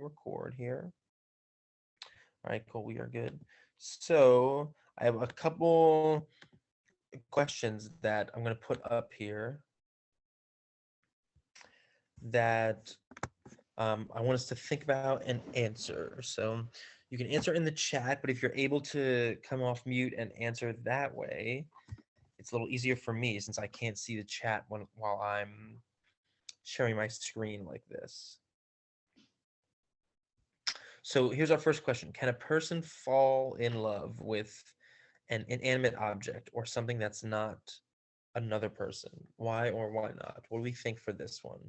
record here. All right, cool. We are good. So I have a couple questions that I'm going to put up here that I want us to think about and answer. So you can answer in the chat, but if you're able to come off mute and answer that way, it's a little easier for me since I can't see the chat while I'm sharing my screen like this. So here's our first question. Can a person fall in love with an inanimate object or something that's not another person? Why or why not? What do we think for this one?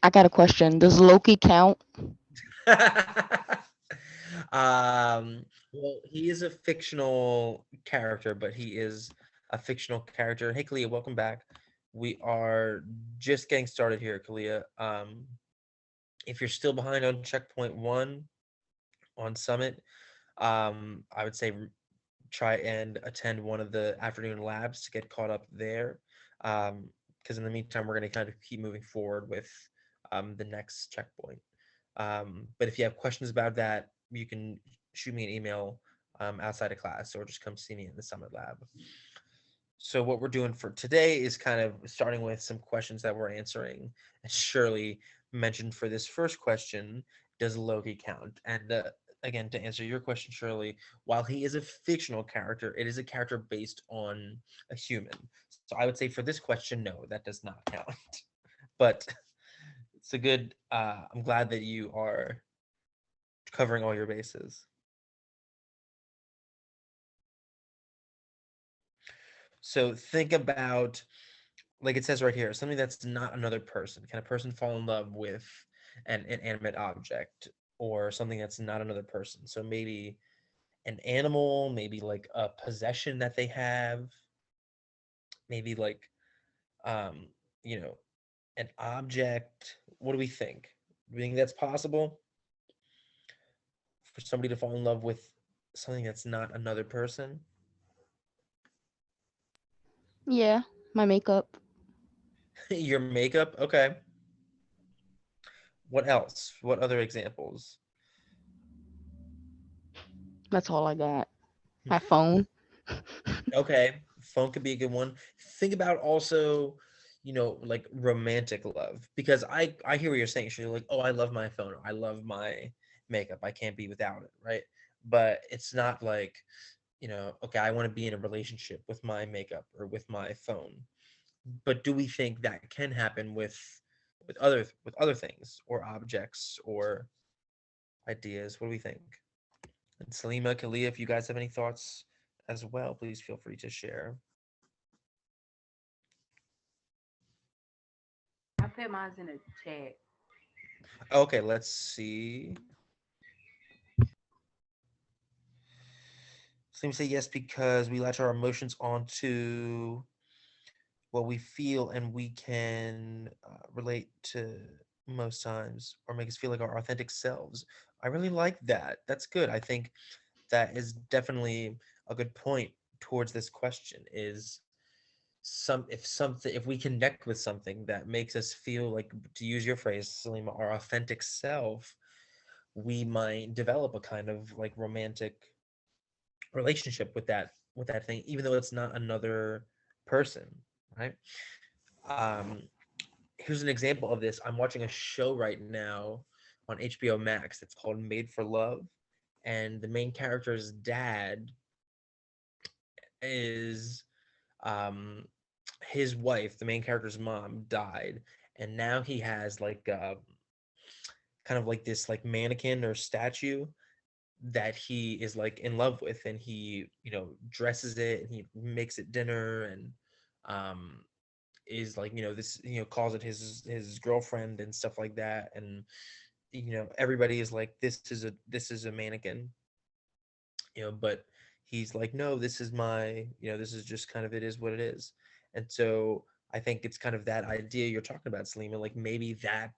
I got a question. Does Loki count? Well, he is a fictional character, but he is a fictional character. Hey, Kalia, welcome back. We are just getting started here, Kalia. If you're still behind on checkpoint 1 on Summit, I would say try and attend one of the afternoon labs to get caught up there. Because in the meantime, we're going to kind of keep moving forward with the next checkpoint. But if you have questions about that, you can shoot me an email outside of class or just come see me in the Summit Lab. So what we're doing for today is kind of starting with some questions that we're answering. As Shirley mentioned for this first question, does Loki count? And again, to answer your question, Shirley, while he is a fictional character, it is a character based on a human. So I would say for this question, no, that does not count. But it's a good, I'm glad that you are covering all your bases. So think about, like it says right here, something that's not another person. Can a person fall in love with an inanimate object or something that's not another person? So maybe an animal, maybe like a possession that they have, maybe like um, you know, an object. What do we think? Do we think that's possible for somebody to fall in love with something that's not another person? Yeah, my makeup. Your makeup? Okay. What else? What other examples? That's all I got. My phone. Okay, phone could be a good one. Think about also, like romantic love, because I hear what you're saying. You're like, oh, I love my phone. I love my makeup. I can't be without it, right? But it's not like, okay, I want to be in a relationship with my makeup or with my phone. But do we think that can happen with other things or objects or ideas? What do we think? And Salima, Kalia, if you guys have any thoughts as well, please feel free to share. I put mine in the chat. Okay, let's see. Seems to say yes because we latch our emotions onto what we feel and we can relate to most times or make us feel like our authentic selves. I really like that. That's good. I think that is definitely a good point towards this question is if we connect with something that makes us feel like, to use your phrase, Salima, our authentic self, we might develop a kind of like romantic relationship with that thing, even though it's not another person, right? um Here's an example of this. I'm watching a show right now on HBO Max. It's called Made for Love, and the main character's dad is um his wife, the main character's mom, died, and now he has like kind of like this like mannequin or statue that he is like in love with, and he dresses it and he makes it dinner and um is like this calls it his girlfriend and stuff like that, and everybody is like, this is a mannequin, but he's like, no, this is my, this is just kind of, it is what it is. And so I think it's kind of that idea you're talking about, Selima, like maybe that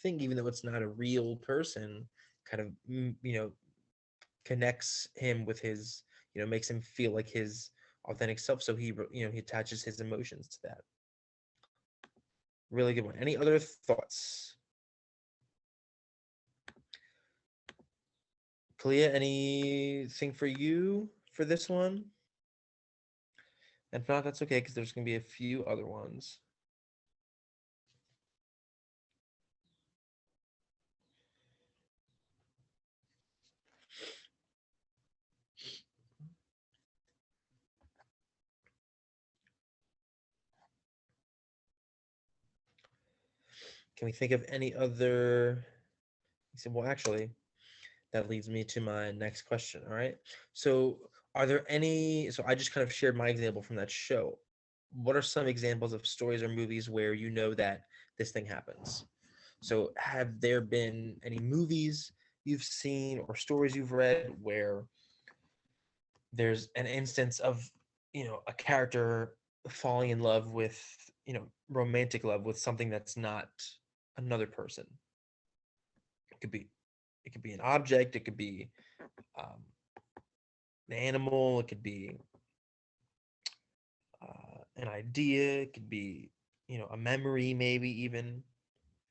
thing, even though it's not a real person, kind of connects him with his, makes him feel like his authentic self. So he attaches his emotions to that. Really good one. Any other thoughts? Kalia, anything for you for this one? If not, that's okay, because there's going to be a few other ones. Can we think of any other? Well, actually, that leads me to my next question. All right. So, are there any? So, I just kind of shared my example from that show. What are some examples of stories or movies where you know that this thing happens? So, have there been any movies you've seen or stories you've read where there's an instance of, a character falling in love with, romantic love with something that's not another person? It could be, an object. It could be um, an animal. It could be an idea. It could be, a memory, maybe even.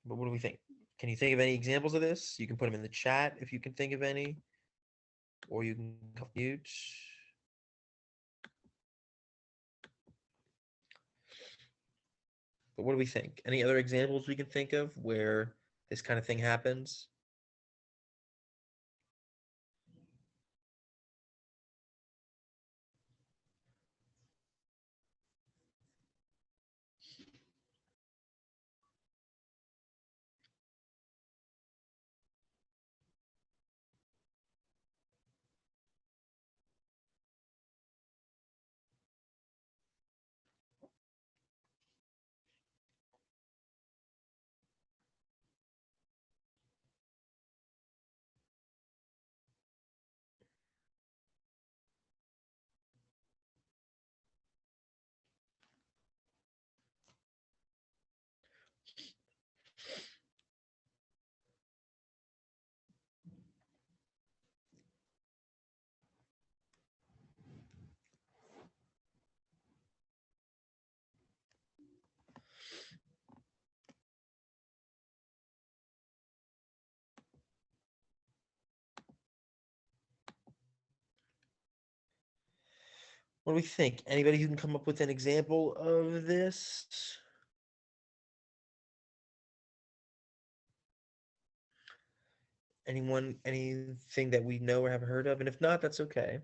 But what do we think? Can you think of any examples of this? You can put them in the chat if you can think of any, or you can mute. But what do we think? Any other examples we can think of where this kind of thing happens? What do we think? Anybody who can come up with an example of this? Anyone, anything that we know or have heard of? And if not, that's okay.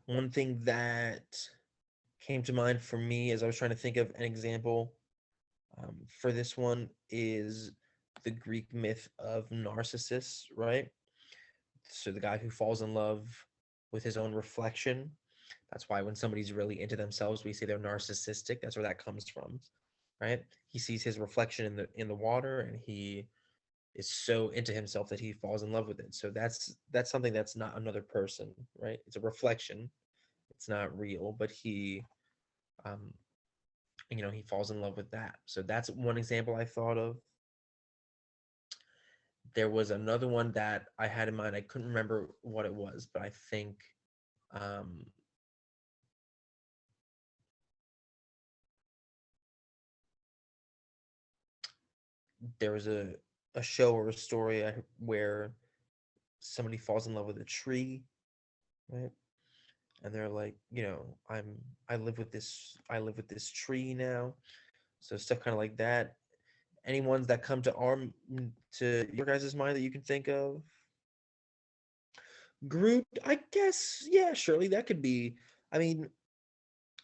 One thing that came to mind for me as I was trying to think of an example for this one is the Greek myth of Narcissus, right? So the guy who falls in love with his own reflection. That's why when somebody's really into themselves, we say they're narcissistic. That's where that comes from, right? He sees his reflection in the water, and he is so into himself that he falls in love with it. So that's something that's not another person, right? It's a reflection. It's not real, but um, he falls in love with that. So that's one example I thought of. There was another one that I had in mind. I couldn't remember what it was, but I think um, there was a show or a story where somebody falls in love with a tree, right? And they're like, I live with this tree now. So stuff kind of like that. Any ones that come to your guys' mind that you can think of? Groot, I guess, yeah, surely that could be. I mean,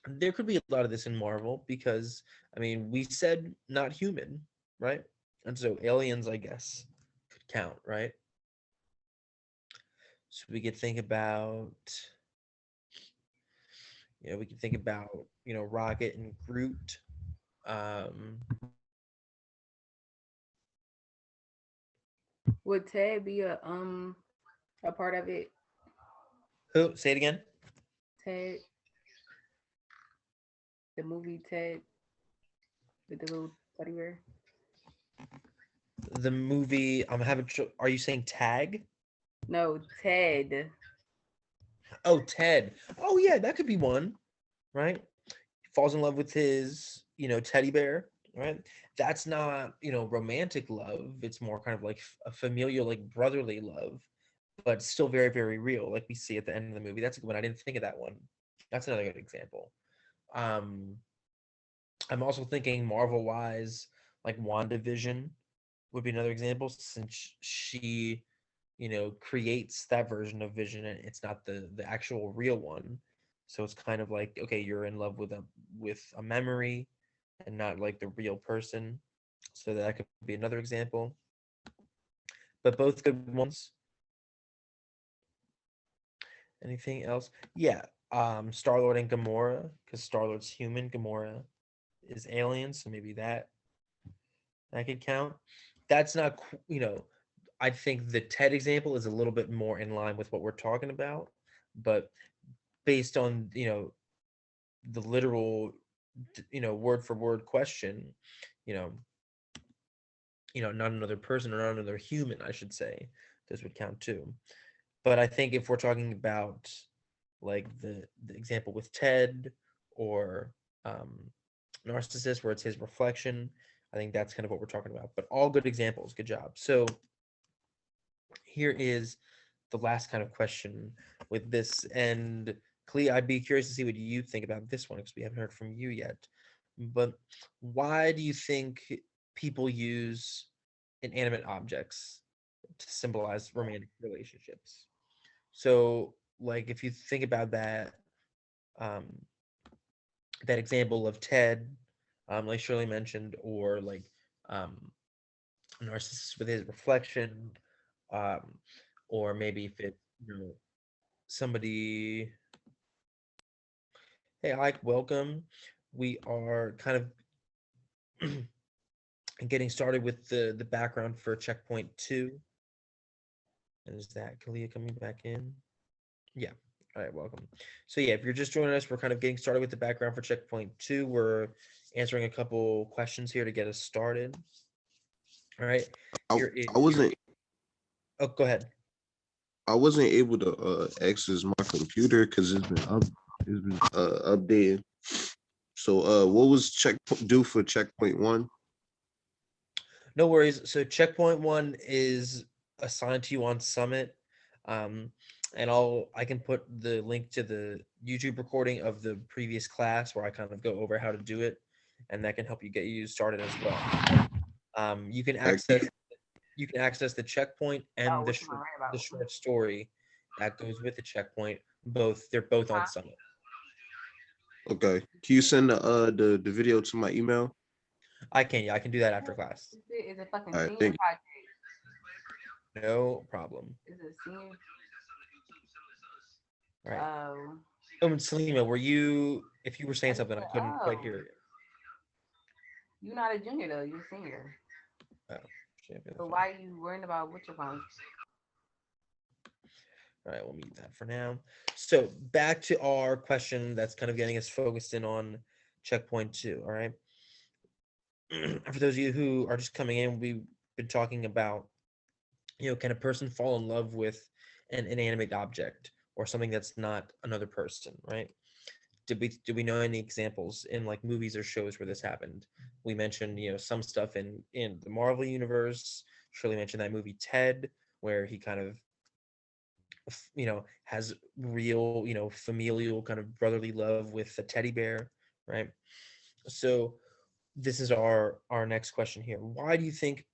there could be a lot of this in Marvel because, I mean, we said not human, right? And so aliens, I guess, could count, right? So we could think about, Rocket and Groot. Um, Would Ted be a part of it? who? Say it again. Ted, the movie Ted with the little teddy bear. The movie. I'm having. Are you saying Tag? No, Ted. Oh, Ted. Oh yeah, that could be one, right? Falls in love with his, teddy bear, right? That's not, romantic love. It's more kind of like a familial, like brotherly love, but still very, very real, like we see at the end of the movie. That's a good one. I didn't think of that one. That's another good example. Um, I'm also thinking Marvel wise, like WandaVision would be another example, since she, creates that version of Vision, and it's not the actual real one. So it's kind of like, okay, you're in love with a memory and not like the real person. So that could be another example. But both good ones. Anything else? Yeah. Star-Lord and Gamora, because Star-Lord's human, Gamora is alien, so maybe that could count. That's not, I think the Ted example is a little bit more in line with what we're talking about, but based on, the literal, word for word question, you know, not another person or not another human, I should say, this would count too. But I think if we're talking about like the example with Ted or Narcissist, where it's his reflection, I think that's kind of what we're talking about. But all good examples. Good job. So here is the last kind of question with this. And Clea, I'd be curious to see what you think about this one, because we haven't heard from you yet. But why do you think people use inanimate objects to symbolize romantic relationships? So, like, if you think about um, that example of Ted, like Shirley mentioned, or like Narcissus with his reflection, um, or maybe if it, somebody, hey, Ike, welcome. We are kind of getting started with the background for checkpoint 2. And is that Kalia coming back in? Yeah. All right, welcome. So yeah, if you're just joining us, we're kind of getting started with the background for checkpoint 2. We're answering a couple questions here to get us started. All right. I, Here is I wasn't Oh, go ahead. I wasn't able to access my computer because it's been updating. So what was due for checkpoint 1? No worries. So checkpoint 1 is assigned to you on Summit. And I can put the link to the YouTube recording of the previous class where I kind of go over how to do it, and that can help you get you started as well. You can access the checkpoint and the short story that goes with the checkpoint. They're both on Summit. Okay. Can you send the video to my email? I can do that after class. Is it fucking All right, senior thank you. project? No problem. Is it senior? All right. Oh. And Selima, if you were saying something, I couldn't quite hear you. You're not a junior though, you're a senior. Oh, shit. So why are you worrying about what your phone? All right, we'll mute that for now. So back to our question that's kind of getting us focused in on checkpoint 2. All right. For those of you who are just coming in, we've been talking about, can a person fall in love with an inanimate object or something that's not another person, right? Do we know any examples in like movies or shows where this happened? We mentioned, some stuff in the Marvel universe. Shirley mentioned that movie Ted, where he kind of, has real, familial kind of brotherly love with a teddy bear, right? So this is our next question here. Why do you think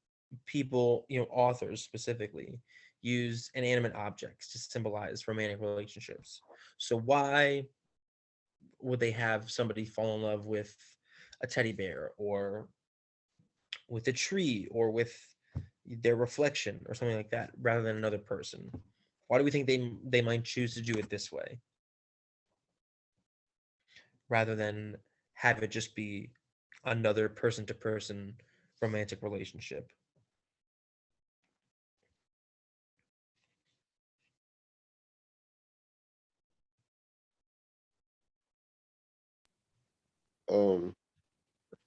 people, authors specifically, use inanimate objects to symbolize romantic relationships? So why would they have somebody fall in love with a teddy bear or with a tree or with their reflection or something like that rather than another person? Why do we think they might choose to do it this way rather than have it just be another person to person romantic relationship?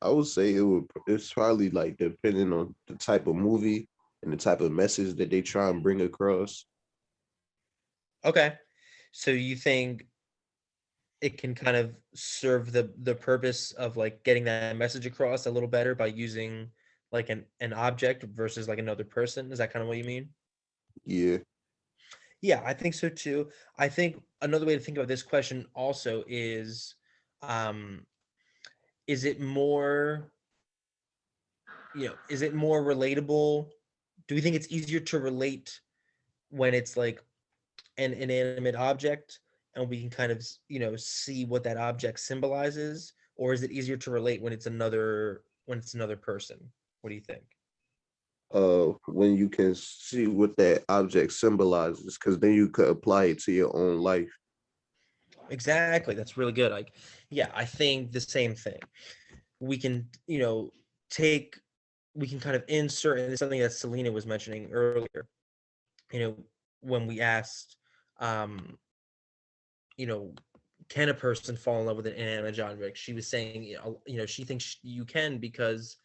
I would say it's probably like depending on the type of movie and the type of message that they try and bring across. Okay. So you think it can kind of serve the purpose of like getting that message across a little better by using like an object versus like another person? Is that kind of what you mean? Yeah. Yeah, I think so too. I think another way to think about this question also um, is it more, is it more relatable? Do we think it's easier to relate when it's like an inanimate object and we can kind of, see what that object symbolizes? Or is it easier to relate when it's another person? What do you think? When you can see what that object symbolizes, because then you could apply it to your own life. Exactly. That's really good. Like, yeah, I think the same thing. We can, take, we can kind of insert, and it's something that Selena was mentioning earlier, you know, when we asked, um, you know, can a person fall in love with an inanimate object? She was saying, she thinks you can because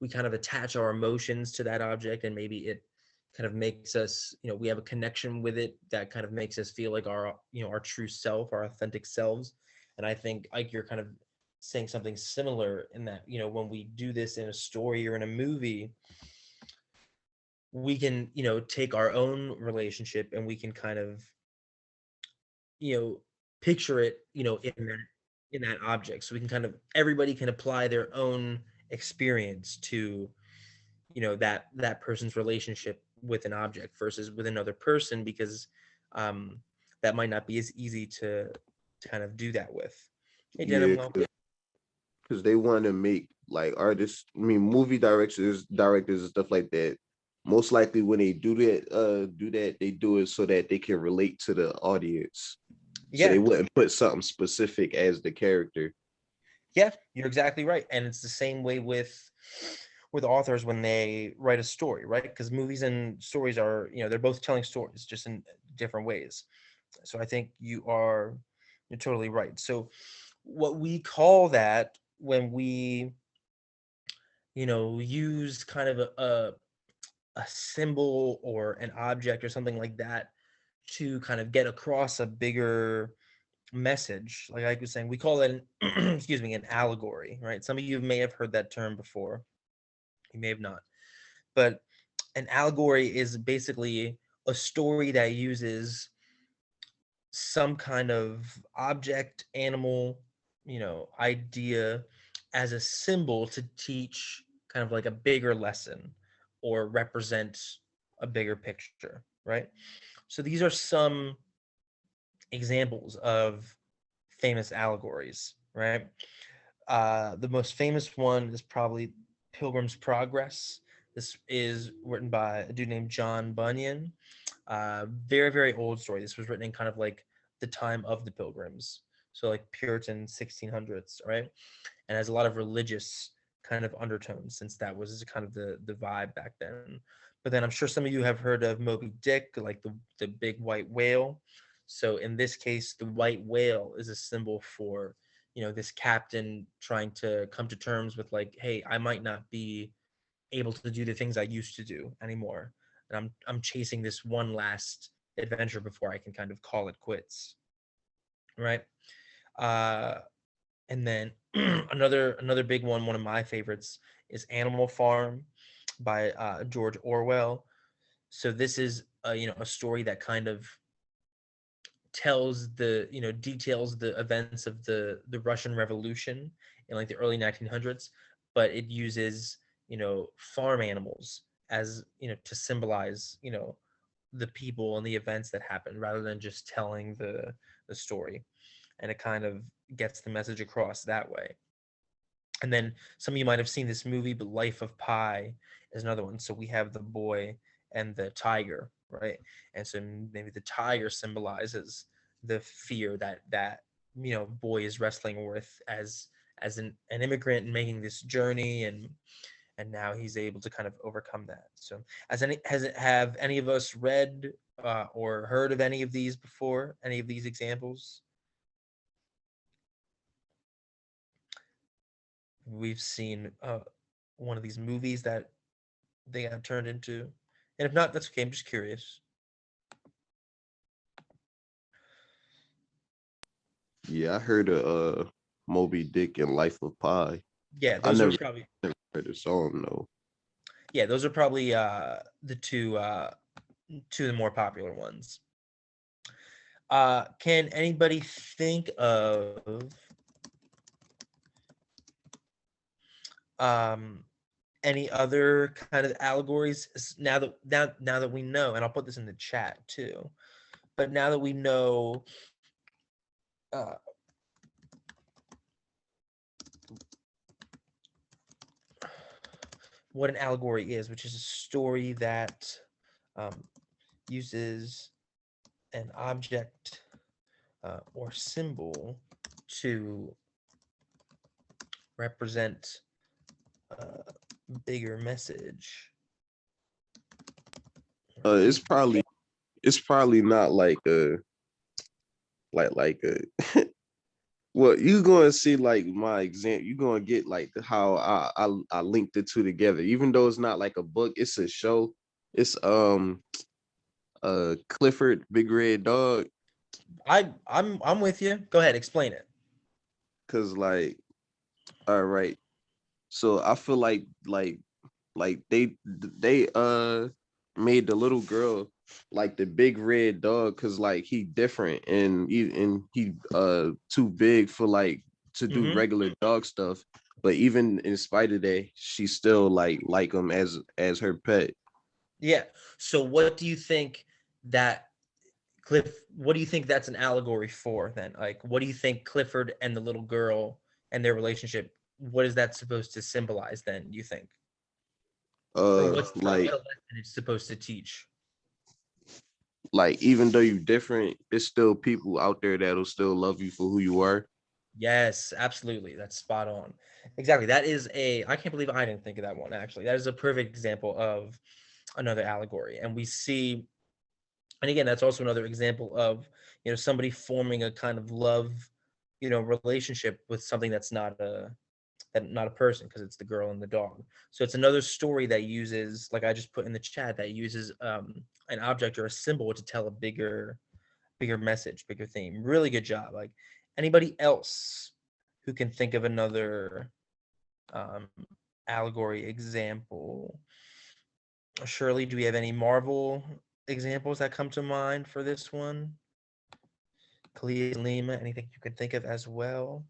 we kind of attach our emotions to that object, and maybe it kind of makes us, we have a connection with it that kind of makes us feel like our, our true self, our authentic selves. And I think like you're kind of saying something similar in that, when we do this in a story or in a movie, we can, take our own relationship and we can kind of, you know, picture it, in that object. So we can kind of, everybody can apply their own experience to, that person's relationship with an object versus with another person, because um that might not be as easy to kind of do that with. Hey Yeah, Denim, well, because they want to make like artists, I mean movie directors and stuff like that. Most likely when they do that, they do it so that they can relate to the audience. So yeah, they wouldn't put something specific as the character. yeah, you're exactly right. And it's the same way with authors when they write a story, right? Because movies and stories are, they're both telling stories just in different ways. So I think you're totally right. So what we call that when we, use kind of a symbol or an object or something like that to kind of get across a bigger message, like I was saying, we call it an excuse me, an allegory, right? Some of you may have heard that term before, you may have not, but an allegory is basically a story that uses some kind of object, animal, idea as a symbol to teach kind of like a bigger lesson or represent a bigger picture, right? So these are some examples of famous allegories, right? The most famous one is probably Pilgrim's Progress. This is written by a dude named John Bunyan. Very, very old story. This was written in kind of like the time of the Pilgrims. So like Puritan 1600s, right? And has a lot of religious kind of undertones, since that was kind of the vibe back then. But then I'm sure some of you have heard of Moby Dick, like the big white whale. So in this case, the white whale is a symbol for, this captain trying to come to terms with like, hey, I might not be able to do the things I used to do anymore, and I'm chasing this one last adventure before I can kind of call it quits, right? Uh, and then another big one of my favorites is Animal Farm by George Orwell. So this is a story that kind of tells details the events of the Russian Revolution in like the early 1900s, but it uses farm animals as to symbolize the people and the events that happened, rather than just telling the story, and it kind of gets the message across that way. And then some of you might have seen this movie, but Life of Pi is another one. So we have the boy and the tiger, right? And so maybe the tiger symbolizes the fear that boy is wrestling with as an immigrant and making this journey, and now he's able to kind of overcome that. So have any of us read or heard of any of these before? Any of these examples? We've seen one of these movies that they got turned into? And if not, that's okay. I'm just curious. Yeah, I heard of Moby Dick and Life of Pi. Yeah, I those are never probably heard the song though. yeah, those are probably the two of the more popular ones. Can anybody think of um any other kind of allegories now that we know, and I'll put this in the chat too, but now that we know uh what an allegory is, which is a story that um, uses an object or symbol to represent a bigger message. It's probably not like a like a well, you gonna see like my example. You gonna get like how I linked the two together. Even though it's not like a book, it's a show. It's Clifford Big Red Dog. I'm with you. Go ahead, explain it. Cause like, all right. So I feel like they made the little girl like the big red dog because like he different and he too big for like to do Hmm. regular dog stuff. But even in spite of that, she still like him as her pet. Yeah. So what do you think that what do you think that's an allegory for then? Like, what do you think Clifford and the little girl and their relationship, what is that supposed to symbolize then, you think? Or what's the Like lesson it's supposed to teach? even though you different, there's still people out there that'll still love you for who you are. Yes, absolutely. That's spot on. Exactly. That is I can't believe I didn't think of that one actually. That is a perfect example of another allegory. And we see, and again, that's also another example of, somebody forming a kind of love, relationship with something that's not a person, because it's the girl and the dog. So it's another story that uses, like I just put in the chat, that uses an object or a symbol to tell a bigger message, bigger theme. Really good job. Like, anybody else who can think of another um, allegory example? Shirley, do we have any Marvel examples that come to mind for this one? Kalia, Lima, anything you can think of as well?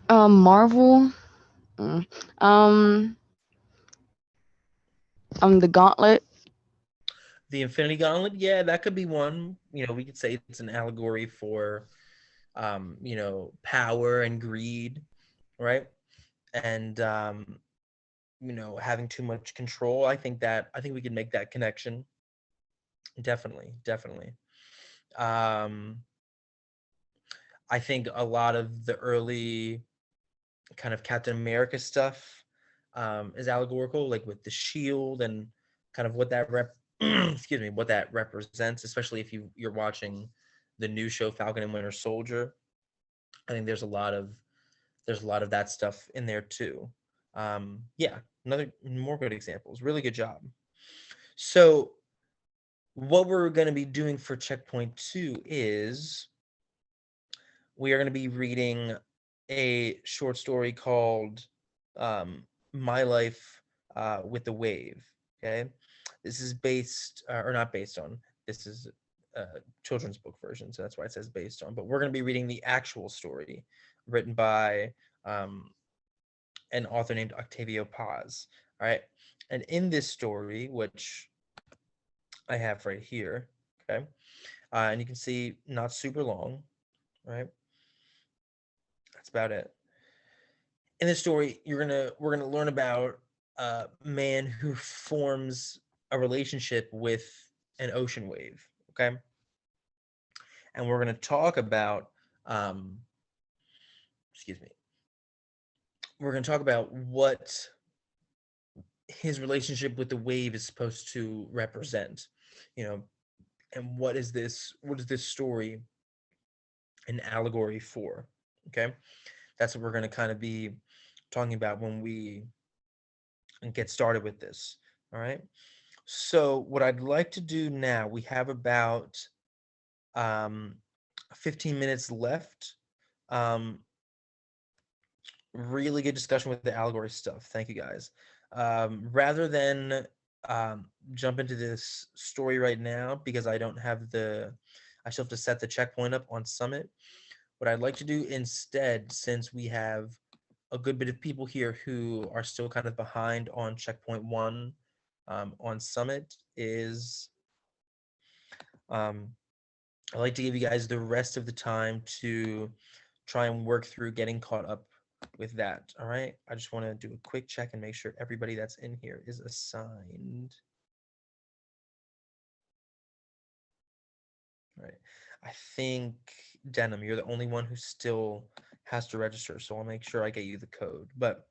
Marvel. mm, Um, the Gauntlet. The Infinity Gauntlet, yeah, that could be one. We could say it's an allegory for, power and greed, right? And having too much control. I think we can make that connection. Definitely, definitely. Um, I think a lot of the early kind of Captain America stuff is allegorical, like with the shield and kind of what that excuse me, what that represents, especially if you're watching the new show Falcon and Winter Soldier. I think there's a lot of that stuff in there too. Yeah, another more good examples. Really good job. So what we're going to be doing for checkpoint 2 is we are going to be reading a short story called My Life with the Wave. Okay. This is based, or not based on, this is a children's book version. So that's why it says based on. But we're going to be reading the actual story written by an author named Octavio Paz. All right. And in this story, which I have right here, okay, and you can see not super long, right? That's about it. In this story, we're gonna learn about a man who forms a relationship with an ocean wave. Okay, and we're gonna talk about, um, excuse me, we're gonna talk about what his relationship with the wave is supposed to represent, you know, and what is this story an allegory for? Okay, that's what we're gonna kind of be talking about when we get started with this. All right. So what I'd like to do now, we have about um, 15 minutes left. Really good discussion with the allegory stuff. Thank you guys. Rather than jump into this story right now, because I don't have I still have to set the checkpoint up on Summit. What I'd like to do instead, since we have a good bit of people here who are still kind of behind on checkpoint 1 on Summit, is I'd like to give you guys the rest of the time to try and work through getting caught up with that. All right. I just want to do a quick check and make sure everybody that's in here is assigned. All right. I think Denim, you're the only one who still has to register. So I'll make sure I get you the code. But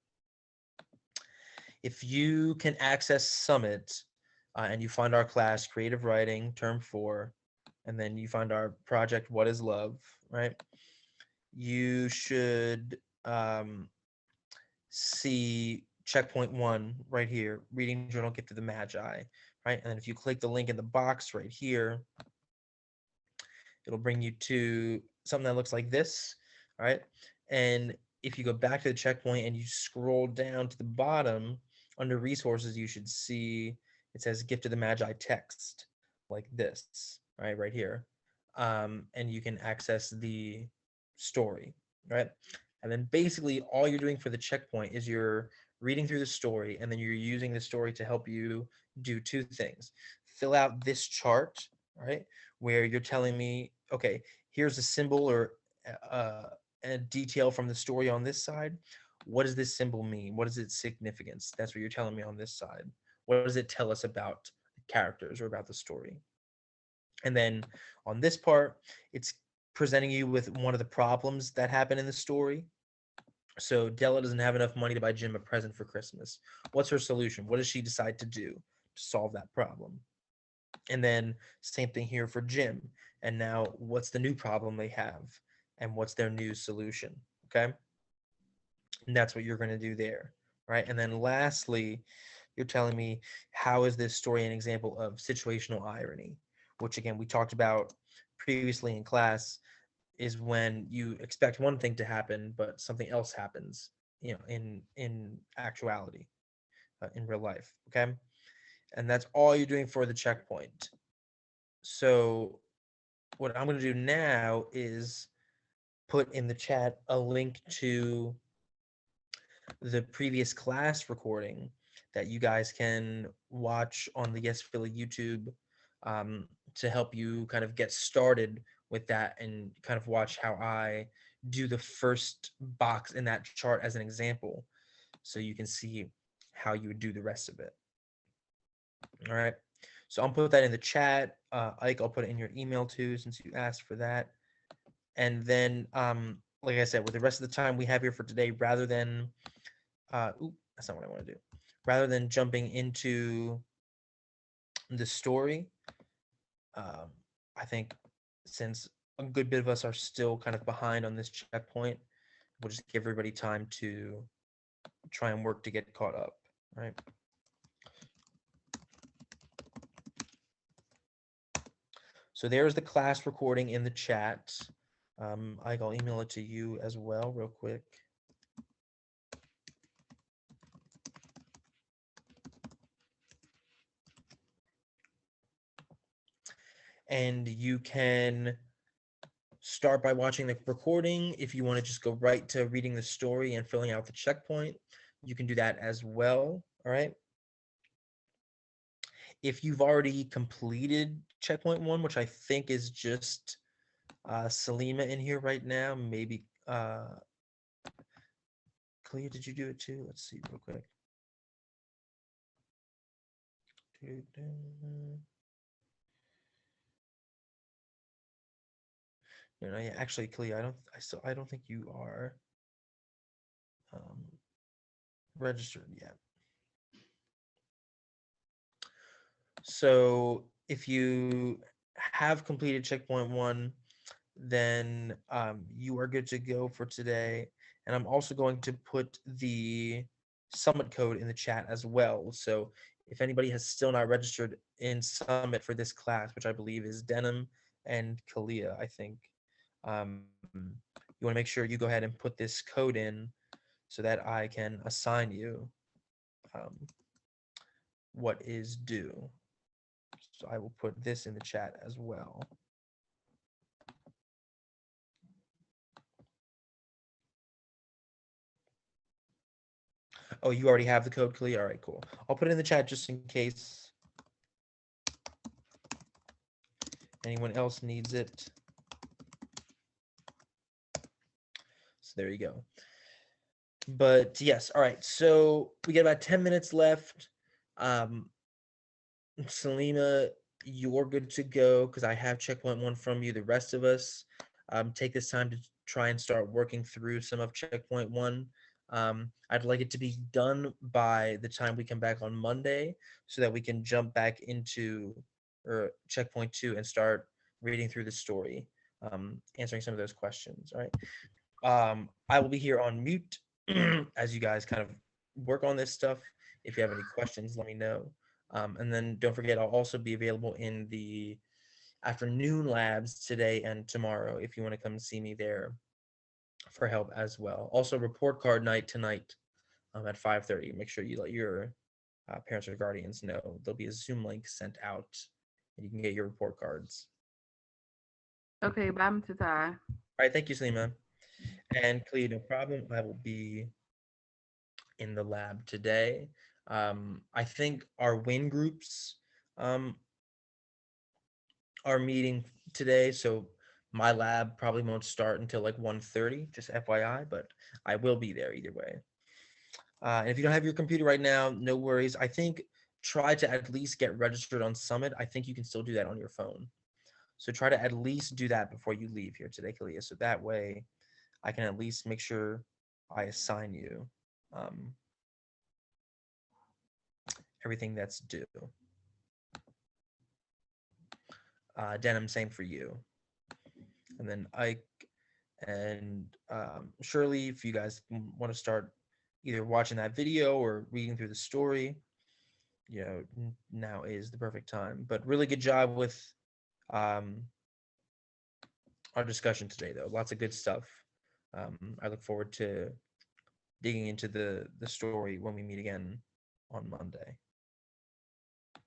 if you can access Summit and you find our class, Creative Writing, Term 4, and then you find our project, What is Love, right? You should see checkpoint 1 right here, Reading Journal Gift of the Magi, right? And then if you click the link in the box right here, it'll bring you to something that looks like this, all right? And if you go back to the checkpoint and you scroll down to the bottom, under resources, you should see it says Gift of the Magi text, like this, right here. And you can access the story, right? And then basically all you're doing for the checkpoint is you're reading through the story, and then you're using the story to help you do 2 things. Fill out this chart, right? Where you're telling me, okay, here's a symbol or a detail from the story on this side. What does this symbol mean? What is its significance? That's what you're telling me on this side. What does it tell us about the characters or about the story? And then on this part, it's presenting you with one of the problems that happen in the story. So Della doesn't have enough money to buy Jim a present for Christmas. What's her solution? What does she decide to do to solve that problem? And then same thing here for Jim. And now what's the new problem they have? And what's their new solution? Okay. And that's what you're going to do there. Right. And then lastly, you're telling me, how is this story an example of situational irony? Which again, we talked about previously in class, is when you expect one thing to happen, but something else happens, in actuality, in real life. Okay. And that's all you're doing for the checkpoint. So what I'm going to do now is put in the chat a link to the previous class recording that you guys can watch on the Yes Philly YouTube, to help you kind of get started with that and kind of watch how I do the first box in that chart as an example, so you can see how you would do the rest of it. All right. So I'll put that in the chat. Ike, I'll put it in your email too, since you asked for that. And then, like I said, with the rest of the time we have here for today, rather than, that's not what I want to do. Rather than jumping into the story, I think since a good bit of us are still kind of behind on this checkpoint, we'll just give everybody time to try and work to get caught up, right? So there's the class recording in the chat. I'll email it to you as well real quick. And you can start by watching the recording. If you want to just go right to reading the story and filling out the checkpoint, you can do that as well, all right? If you've already completed checkpoint 1, which I think is just Salima in here right now, maybe Clea, did you do it too? Let's see real quick. No, yeah, actually, Clea, I don't think you are registered yet. So if you have completed checkpoint 1, then you are good to go for today. And I'm also going to put the Summit code in the chat as well. So if anybody has still not registered in Summit for this class, which I believe is Denim and Kalia, I think, You want to make sure you go ahead and put this code in so that I can assign you what is due. So I will put this in the chat as well. Oh, you already have the code, Kalia? All right, cool. I'll put it in the chat just in case anyone else needs it. So there you go. But yes, all right. So we got about 10 minutes left. Salima, you're good to go because I have checkpoint 1 from you. The rest of us take this time to try and start working through some of checkpoint 1. I'd like it to be done by the time we come back on Monday so that we can jump back into checkpoint 2 and start reading through the story, answering some of those questions. All right. I will be here on mute as you guys kind of work on this stuff. If you have any questions, let me know. And then don't forget, I'll also be available in the afternoon labs today and tomorrow if you want to come see me there for help as well. Also, report card night tonight at 5:30. Make sure you let your parents or guardians know. There'll be a Zoom link sent out, and you can get your report cards. Okay, bye, Mr. Ty. All right, thank you, Salima. And Cleo, no problem. I will be in the lab today. I think our win groups are meeting today, so my lab probably won't start until like 1:30, just FYI, but I will be there either way. And if you don't have your computer right now, no worries. I think try to at least get registered on Summit. I think you can still do that on your phone. So try to at least do that before you leave here today, Kalia. So that way I can at least make sure I assign you everything that's due. Denim, same for you. And then Ike and Shirley, if you guys want to start either watching that video or reading through the story, you know, now is the perfect time. But really good job with our discussion today, though. Lots of good stuff. I look forward to digging into the story when we meet again on Monday.